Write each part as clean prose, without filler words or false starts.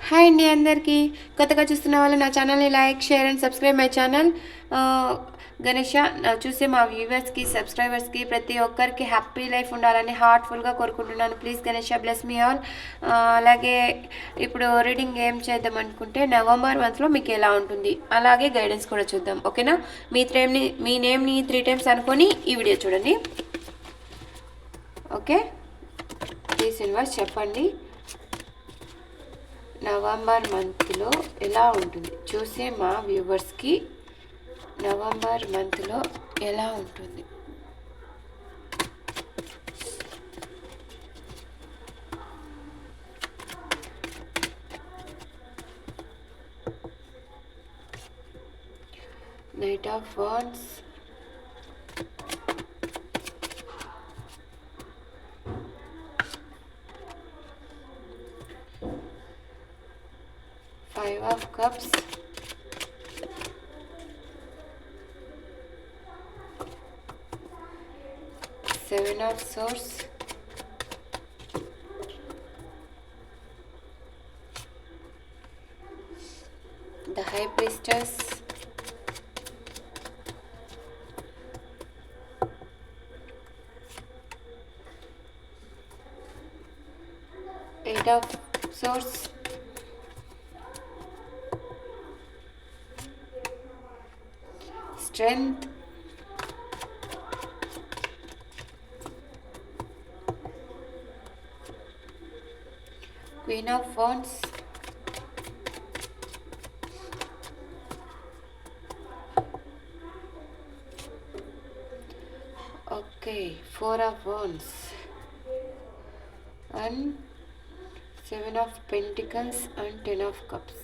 Hi అండి అందరికీ. కొత్తగా చూస్తున్న వాళ్ళు నా ఛానల్ని like, share and subscribe my channel. Ganesha చూసే మా వ్యూవర్స్కి, సబ్స్క్రైబర్స్కి ప్రతి ఒక్కరికి హ్యాపీ లైఫ్ ఉండాలని హార్ట్ఫుల్గా కోరుకుంటున్నాను. Please Ganesha bless me all. అలాగే ఇప్పుడు రీడింగ్ ఏం చేద్దాం అనుకుంటే నవంబర్ మంత్లో మీకు ఎలా ఉంటుంది, అలాగే గైడెన్స్ కూడా చూద్దాం. ఓకేనా? మీ నేమ్ని 3 టైమ్స్ అనుకొని ఈ వీడియో చూడండి. ఓకే, ప్లీజ్ యూనివర్స్ చెప్పండి నవంబర్ మంత్లో ఎలా ఉంటుంది. చూసే మా వ్యూవర్స్కి నవంబర్ మంత్లో ఎలా ఉంటుంది. Knight of wands, Five of Cups, Seven of Swords, the High Priestess, Eight of Swords, Strength, Queen of Wands, okay, Four of Wands, and Seven of Pentacles and Ten of Cups,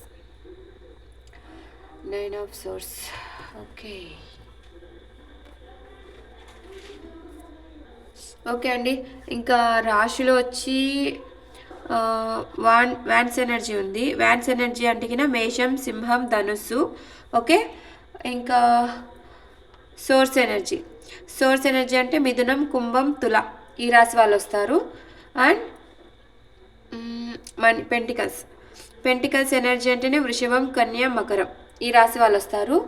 Nine of Swords. Okay okay అండి. ఇంకా రాశిలో వచ్చి wands energy ఉంది. Wands energy అంటే కింద మేషం, సింహం, ధనుస్సు. ఓకే, ఇంకా సోర్స్ ఎనర్జీ అంటే మిథునం, కుంభం, తుల ఈ రాశి వాళ్ళు వస్తారు. అండ్ పెంటికల్స్ ఎనర్జీ అంటేనే వృషభం, కన్య, మకరం ఈ రాశి వాళ్ళు వస్తారు.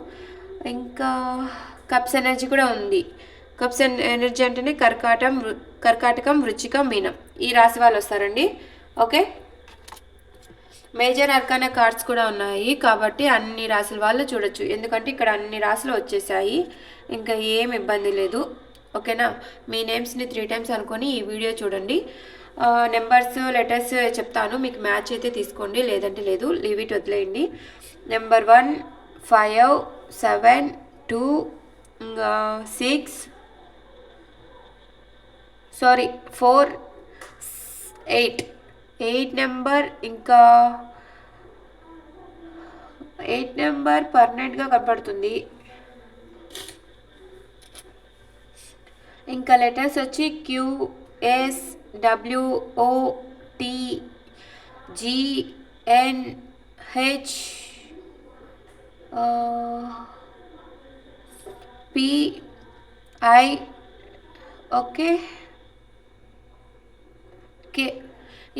ఇంకా కప్స్ ఎనర్జీ కూడా ఉంది. కప్స్ ఎనర్జీ అంటేనే కర్కాటకం, వృచ్చికం, మీనం ఈ రాశి వాళ్ళు వస్తారండి. ఓకే, మేజర్ అర్కానా కార్డ్స్ కూడా ఉన్నాయి కాబట్టి అన్ని రాశుల వాళ్ళు చూడొచ్చు, ఎందుకంటే ఇక్కడ అన్ని రాశులు వచ్చేసాయి, ఇంకా ఏం ఇబ్బంది లేదు. ఓకేనా? మీ నేమ్స్ని 3 టైమ్స్ అనుకొని ఈ వీడియో చూడండి. నెంబర్స్, లెటర్స్ చెప్తాను, మీకు మ్యాచ్ అయితే తీసుకోండి, లేదంటే లేదు, లీవ్ ఇట్, వదిలేయండి. Number 1 5 7 2 6 4 8 number. ఇంకా 8 నెంబర్ పర్మనెంట్గా కనపడుతుంది. ఇంకా లెటర్స్ వచ్చి QS WOT GNH PI. Okay,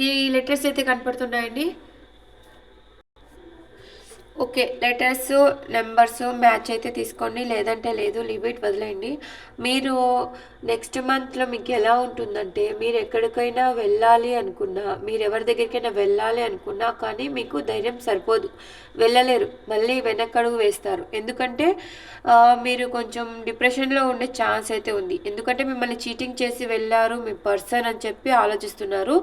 ఈ లెటర్స్ అయితే కనపడుతున్నాయండి. ఓకే, లెటర్స్, నెంబర్స్ మ్యాచ్ అయితే తీసుకోండి, లేదంటే లేదు, లీవ్ ఇట్, వదిలేయండి. మీరు నెక్స్ట్ మంత్లో మీకు ఎలా ఉంటుందంటే, మీరు ఎక్కడికైనా వెళ్ళాలి అనుకున్నా, మీరు ఎవరి దగ్గరికైనా వెళ్ళాలి అనుకున్నా కానీ మీకు ధైర్యం సరిపోదు, వెళ్ళలేరు, మళ్ళీ వెనకడుగు వేస్తారు. ఎందుకంటే మీరు కొంచెం డిప్రెషన్లో ఉండే ఛాన్స్ అయితే ఉంది. ఎందుకంటే మిమ్మల్ని చీటింగ్ చేసి వెళ్ళారు మీ పర్సన్ అని చెప్పి ఆలోచిస్తున్నారు.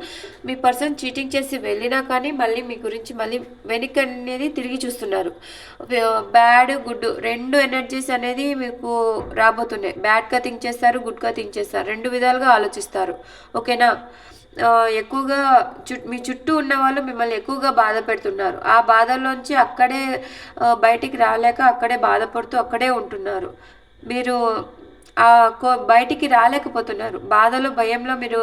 మీ పర్సన్ చీటింగ్ చేసి వెళ్ళినా కానీ మళ్ళీ మీ గురించి మళ్ళీ వెనక్కి అనేది తిరిగి చూస్తున్నారు. బ్యాడ్, గుడ్ 2 ఎనర్జీస్ అనేది మీకు రాబోతున్నాయి. బ్యాడ్గా థింక్ చేస్తారు, గుడ్గా థింక్ చేస్తారు, 2 విధాలుగా ఆలోచిస్తారు. ఓకేనా? ఎక్కువగా మీ చుట్టూ ఉన్న వాళ్ళు మిమ్మల్ని ఎక్కువగా బాధ పెడుతున్నారు. ఆ బాధల్లోంచి అక్కడే బయటికి రాలేక అక్కడే బాధపడుతూ అక్కడే ఉంటున్నారు. మీరు బయటికి రాలేకపోతున్నారు, బాధలో, భయంలో మీరు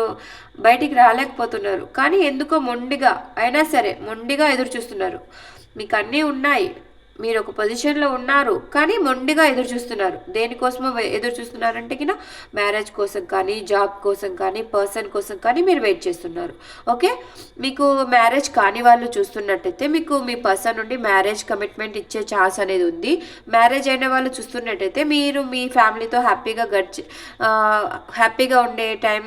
బయటికి రాలేకపోతున్నారు. కానీ ఎందుకో మొండిగా అయినా సరే మొండిగా ఎదురు చూస్తున్నారు. మీకు అన్నీ ఉన్నాయి, మీరు ఒక పొజిషన్లో ఉన్నారు కానీ మొండిగా ఎదురు చూస్తున్నారు. దేనికోసమో ఎదురు చూస్తున్నారంటే కినా మ్యారేజ్ కోసం కానీ, జాబ్ కోసం కానీ, పర్సన్ కోసం కానీ మీరు వెయిట్ చేస్తున్నారు. ఓకే, మీకు మ్యారేజ్ కాని వాళ్ళు చూస్తున్నట్టయితే మీకు మీ పర్సన్ నుండి మ్యారేజ్ కమిట్మెంట్ ఇచ్చే ఛాన్స్ అనేది ఉంది. మ్యారేజ్ అయిన వాళ్ళు చూస్తున్నట్టయితే మీరు మీ ఫ్యామిలీతో హ్యాపీగా ఉండే టైం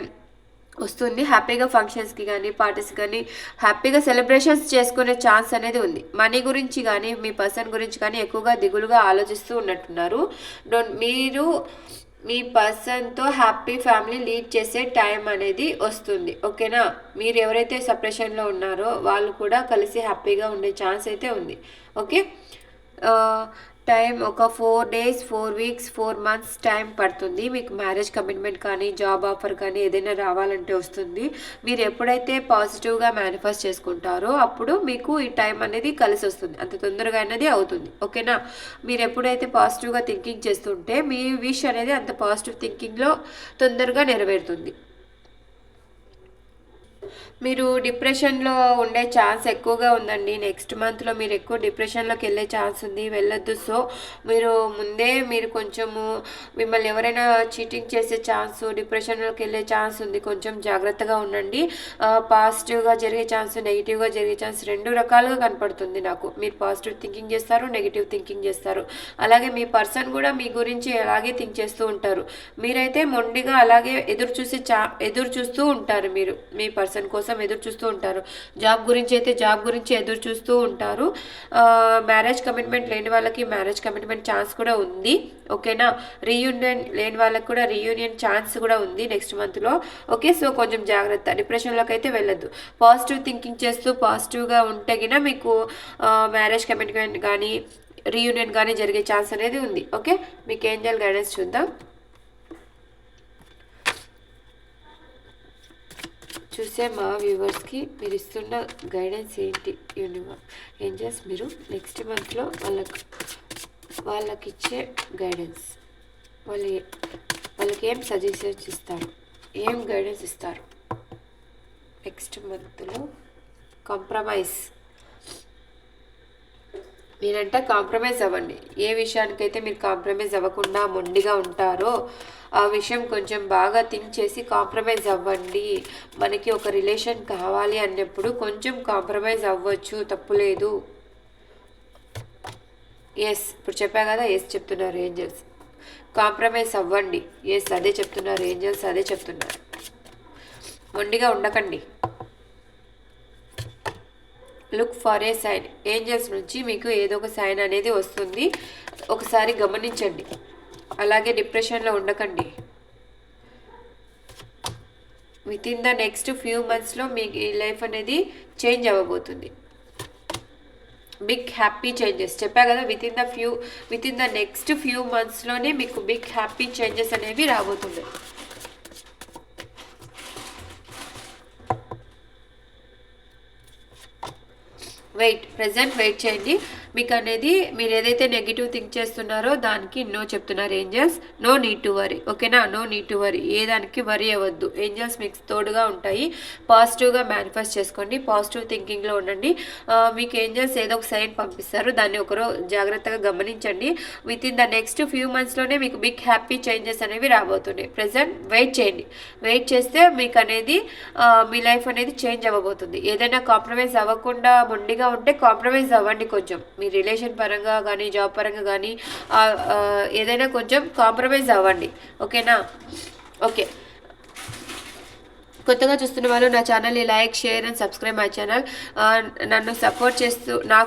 వస్తుంది. హ్యాపీగా ఫంక్షన్స్కి కానీ, పార్టీస్ కానీ హ్యాపీగా సెలబ్రేషన్స్ చేసుకునే ఛాన్స్ అనేది ఉంది. మనీ గురించి కానీ, మీ పర్సన్ గురించి కానీ ఎక్కువగా దిగులుగా ఆలోచిస్తూ ఉన్నట్టున్నారు. మీరు మీ పర్సన్తో హ్యాపీ ఫ్యామిలీ లీడ్ చేసే టైం అనేది వస్తుంది. ఓకేనా, మీరు ఎవరైతే సపరేషన్లో ఉన్నారో వాళ్ళు కూడా కలిసి హ్యాపీగా ఉండే ఛాన్స్ అయితే ఉంది. ఓకే, టైం ఒక 4 days 4 weeks 4 months టైం పడుతుంది. మీకు మ్యారేజ్ కమిట్మెంట్ కానీ, జాబ్ ఆఫర్ కానీ ఏదైనా రావాలంటే వస్తుంది. మీరు ఎప్పుడైతే పాజిటివ్గా మేనిఫెస్ట్ చేసుకుంటారో అప్పుడు మీకు ఈ టైం అనేది కలిసి వస్తుంది. అంత తొందరగా అనేది అవుతుంది. ఓకేనా, మీరు ఎప్పుడైతే పాజిటివ్గా థింకింగ్ చేస్తుంటే మీ విష్ అనేది అంత పాజిటివ్ థింకింగ్లో తొందరగా నెరవేరుతుంది. మీరు డిప్రెషన్లో ఉండే ఛాన్స్ ఎక్కువగా ఉందండి. నెక్స్ట్ మంత్లో మీరు ఎక్కువ డిప్రెషన్లోకి వెళ్ళే ఛాన్స్ ఉంది, వెళ్ళొద్దు. సో మీరు ముందే మీరు కొంచెము మిమ్మల్ని ఎవరైనా చీటింగ్ చేసే ఛాన్స్, డిప్రెషన్లోకి వెళ్ళే ఛాన్స్ ఉంది. కొంచెం జాగ్రత్తగా ఉండండి. పాజిటివ్గా జరిగే ఛాన్స్, నెగిటివ్గా జరిగే ఛాన్స్ 2 రకాలుగా కనపడుతుంది నాకు. మీరు పాజిటివ్ థింకింగ్ చేస్తారు, నెగిటివ్ థింకింగ్ చేస్తారు. అలాగే మీ పర్సన్ కూడా మీ గురించి అలాగే థింక్ చేస్తూ ఉంటారు. మీరైతే మొండిగా అలాగే ఎదురు చూస్తూ ఉంటారు. మీరు మీ పర్సన్ కోసం ఎదురు చూస్తూ ఉంటారు. జాబ్ గురించి అయితే జాబ్ గురించి ఎదురు చూస్తూ ఉంటారు. మ్యారేజ్ కమిట్మెంట్ లేని వాళ్ళకి మ్యారేజ్ కమిట్మెంట్ ఛాన్స్ కూడా ఉంది. ఓకేనా, రీయూనియన్ లేని వాళ్ళకి కూడా రీయూనియన్ ఛాన్స్ కూడా ఉంది నెక్స్ట్ మంత్లో. ఓకే, సో కొంచెం జాగ్రత్త, డిప్రెషన్లోకి అయితే వెళ్ళొద్దు. పాజిటివ్ థింకింగ్ చేస్తూ పాజిటివ్గా ఉంటే గిన మీకు మ్యారేజ్ కమిట్మెంట్ కానీ, రీయూనియన్ కానీ జరిగే ఛాన్స్ అనేది ఉంది. ఓకే, మీకు ఏంజల్ గైడెన్స్ చూద్దాం. చూసే మా వ్యూవర్స్కి మీరు ఇస్తున్న గైడెన్స్ ఏంటి? ఏంజల్స్ మీరు నెక్స్ట్ మంత్లో వాళ్ళకి ఇచ్చే గైడెన్స్, వాళ్ళకి ఏం సజెషన్స్ ఇస్తారు, ఏం గైడెన్స్ ఇస్తారు? నెక్స్ట్ మంత్లో కాంప్రమైజ్, మీరంటే కాంప్రమైజ్ అవ్వండి. ఏ విషయానికైతే మీరు కాంప్రమైజ్ అవ్వకుండా మొండిగా ఉంటారో ఆ విషయం కొంచెం బాగా థింక్ చేసి కాంప్రమైజ్ అవ్వండి. మనకి ఒక రిలేషన్ కావాలి అన్నప్పుడు కొంచెం కాంప్రమైజ్ అవ్వచ్చు, తప్పులేదు. ఎస్, ఇప్పుడు చెప్పా కదా, ఎస్ చెప్తున్నారు ఏంజల్స్. కాంప్రమైజ్ అవ్వండి. ఎస్, అదే చెప్తున్నారు ఏంజల్స్, అదే చెప్తున్నారు. మొండిగా ఉండకండి. Look for a sign, angels నుంచి మీకు ఏదో ఒక సైన్ అనేది వస్తుంది. ఒకసారి గమనించండి. అలాగే డిప్రెషన్లో ఉండకండి. Within the next few మంత్స్లో మీ లైఫ్ అనేది చేంజ్ అవ్వబోతుంది. బిగ్ హ్యాపీ చేంజెస్ చెప్పా కదా, within the next few మంత్స్లోనే మీకు బిగ్ హ్యాపీ చేంజెస్ అనేవి రాబోతున్నాయి. ప్రెజెంట్ వెయిట్ చేయండి. మీకు అనేది మీరు ఏదైతే నెగిటివ్ థింక్ చేస్తున్నారో దానికి నో చెప్తున్నారు angels. No need to worry. ఓకేనా, నో నీడ్ టు వరీ. ఏ దానికి వరీ అవ్వద్దు. ఏంజల్స్ మీకు తోడుగా ఉంటాయి. పాజిటివ్గా మేనిఫెస్ట్ చేసుకోండి, పాజిటివ్ థింకింగ్లో ఉండండి. మీకు ఏంజల్స్ ఏదో ఒక సైన్ పంపిస్తారు, దాన్ని ఒకరు జాగ్రత్తగా గమనించండి. Within the next few మంత్స్లోనే మీకు బిగ్ హ్యాపీ చేంజెస్ అనేవి రాబోతున్నాయి. ప్రెజెంట్ వెయిట్ చేయండి. వెయిట్ చేస్తే మీకు అనేది మీ లైఫ్ అనేది చేంజ్ అవ్వబోతుంది. ఏదైనా కాంప్రమైజ్ అవ్వకుండా మొండిగా ఉంటే కాంప్రమైజ్ అవ్వండి. కొంచెం మీ రిలేషన్ పరంగా కానీ, జాబ్ పరంగా కానీ ఏదైనా కొంచెం కాంప్రమైజ్ అవ్వండి. ఓకేనా, ఓకే. కొత్తగా చూస్తున్న వాళ్ళు నా ఛానల్ని like, share and subscribe my channel. నన్ను సపోర్ట్ చేస్తూ నా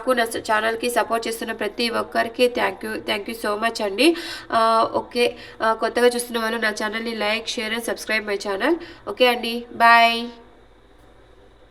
ఛానల్కి సపోర్ట్ చేస్తున్న ప్రతి ఒక్కరికి థ్యాంక్ యూ సో మచ్ అండి. ఓకే, కొత్తగా చూస్తున్న వాళ్ళు నా ఛానల్ని like, share and subscribe my channel. Okay అండి, బాయ్.